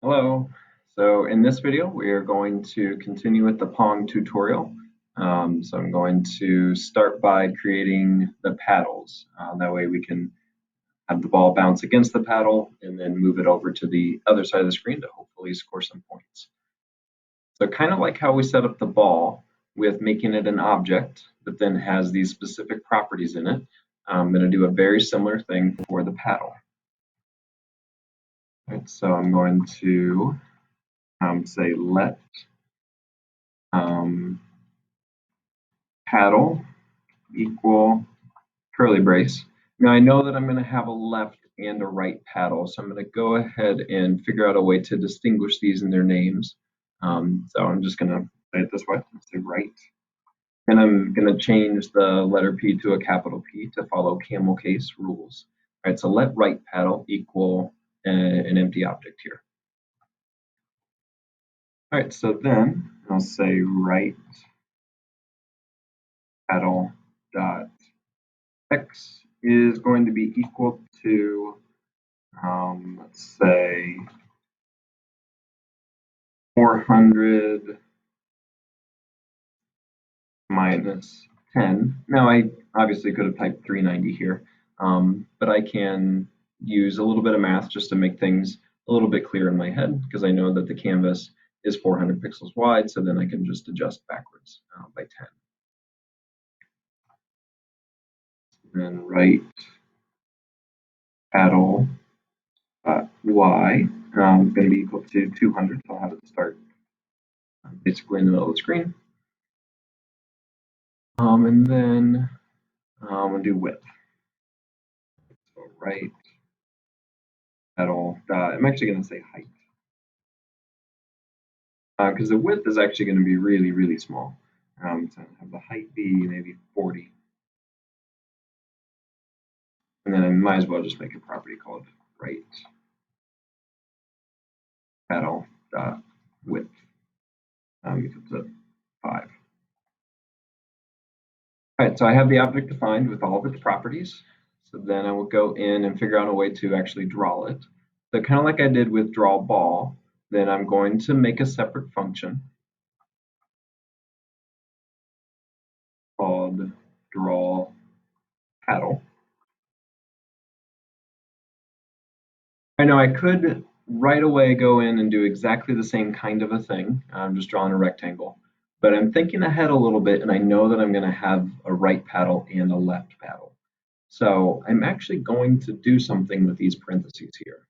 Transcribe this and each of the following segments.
Hello. So in this video, we are going to continue with the Pong tutorial. So I'm going to start by creating the paddles. That way we can have the ball bounce against the paddle and then move it over to the other side of the screen to hopefully score some points. So kind of like how we set up the ball with making it an object that then has these specific properties in it, I'm going to do a very similar thing for the paddle. Right, so I'm going to say let paddle equal curly brace. Now I know that I'm going to have a left and a right paddle, so I'm going to go ahead and figure out a way to distinguish these in their names. So I'm just going to say it this way, say right. And I'm going to change the letter P to a capital P to follow camel case rules. All right, so let right paddle equal an empty object here. All right, so then I'll say right paddle dot x is going to be equal to, let's say, 400 minus 10. Now I obviously could have typed 390 here, but I can use a little bit of math just to make things a little bit clearer in my head, because I know that the canvas is 400 pixels wide, so then I can just adjust backwards by 10. Then right paddle y is going to be equal to 200, so I'll have it start basically in the middle of the screen. And then I'm going to do width. So right paddle dot, I'm actually going to say height. Because the width is actually going to be really, really small. So have the height be maybe 40. And then I might as well just make a property called right paddle dot width equal to 5. All right, so I have the object defined with all of its properties. So then I will go in and figure out a way to actually draw it. So kind of like I did with draw ball, then I'm going to make a separate function called draw paddle. I know I could right away go in and do exactly the same kind of a thing. I'm just drawing a rectangle, but I'm thinking ahead a little bit, and I know that I'm going to have a right paddle and a left paddle. So I'm actually going to do something with these parentheses here.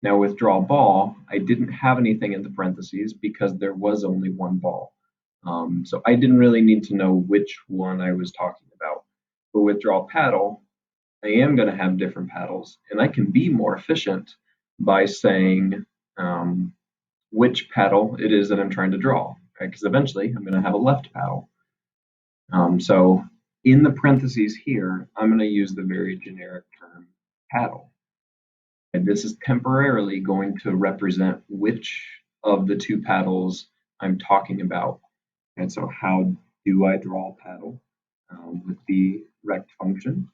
Now with draw ball, I didn't have anything in the parentheses because there was only one ball. So I didn't really need to know which one I was talking about. But with draw paddle, I am going to have different paddles, and I can be more efficient by saying which paddle it is that I'm trying to draw, because eventually I'm going to have a left paddle. So in the parentheses here, I'm going to use the very generic term paddle. And this is temporarily going to represent which of the two paddles I'm talking about. And so how do I draw a paddle? With the rect function,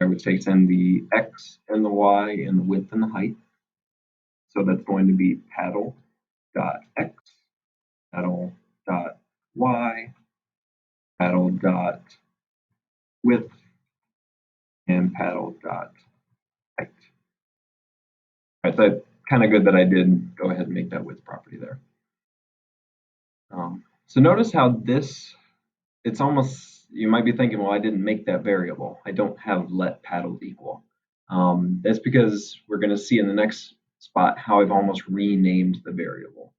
which takes in the x and the y and the width and the height. So that's going to be paddle dot x, paddle dot y, paddle dot width, and paddle dot height. All right, so it's kind of good that I did go ahead and make that width property there. So notice how this, it's almost, you might be thinking, well, I didn't make that variable. I don't have let paddle equal. That's because we're going to see in the next spot how I've almost renamed the variable.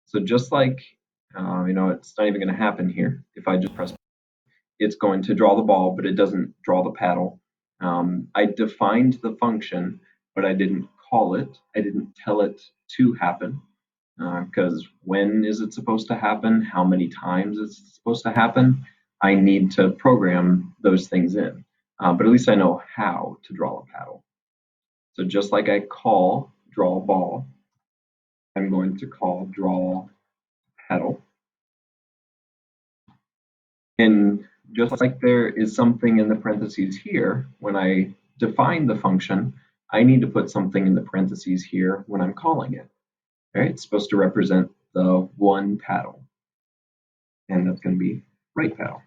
So just like, it's not even going to happen here. If I just press, it's going to draw the ball, but it doesn't draw the paddle. I defined the function, but I didn't call it. I didn't tell it to happen, because when is it supposed to happen? How many times is it supposed to happen? I need to program those things in, but at least I know how to draw a paddle. So just like I call draw ball, I'm going to call draw paddle. And just like there is something in the parentheses here, when I define the function, I need to put something in the parentheses here when I'm calling it. All right, it's supposed to represent the one paddle, and that's going to be right paddle.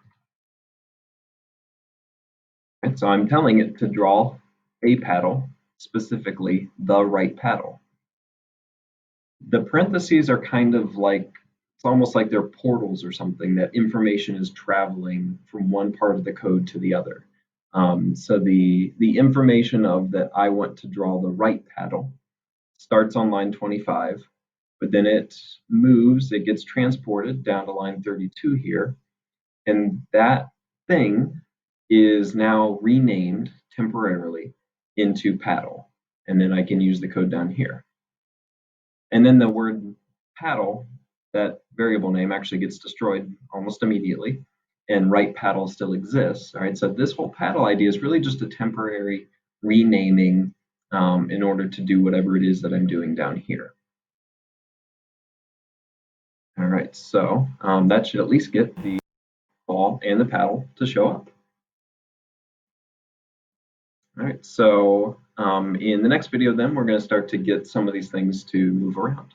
And so I'm telling it to draw a paddle, specifically the right paddle. The parentheses are kind of like, it's almost like they're portals or something that information is traveling from one part of the code to the other. So the information of that I want to draw the right paddle starts on line 25, but then it moves, it gets transported down to line 32 here, and that thing is now renamed temporarily into paddle. And then I can use the code down here. And then the word paddle, that variable name actually gets destroyed almost immediately, and right paddle still exists. All right, so this whole paddle idea is really just a temporary renaming in order to do whatever it is that I'm doing down here. All right, so that should at least get the ball and the paddle to show up. All right, so in the next video then, we're going to start to get some of these things to move around.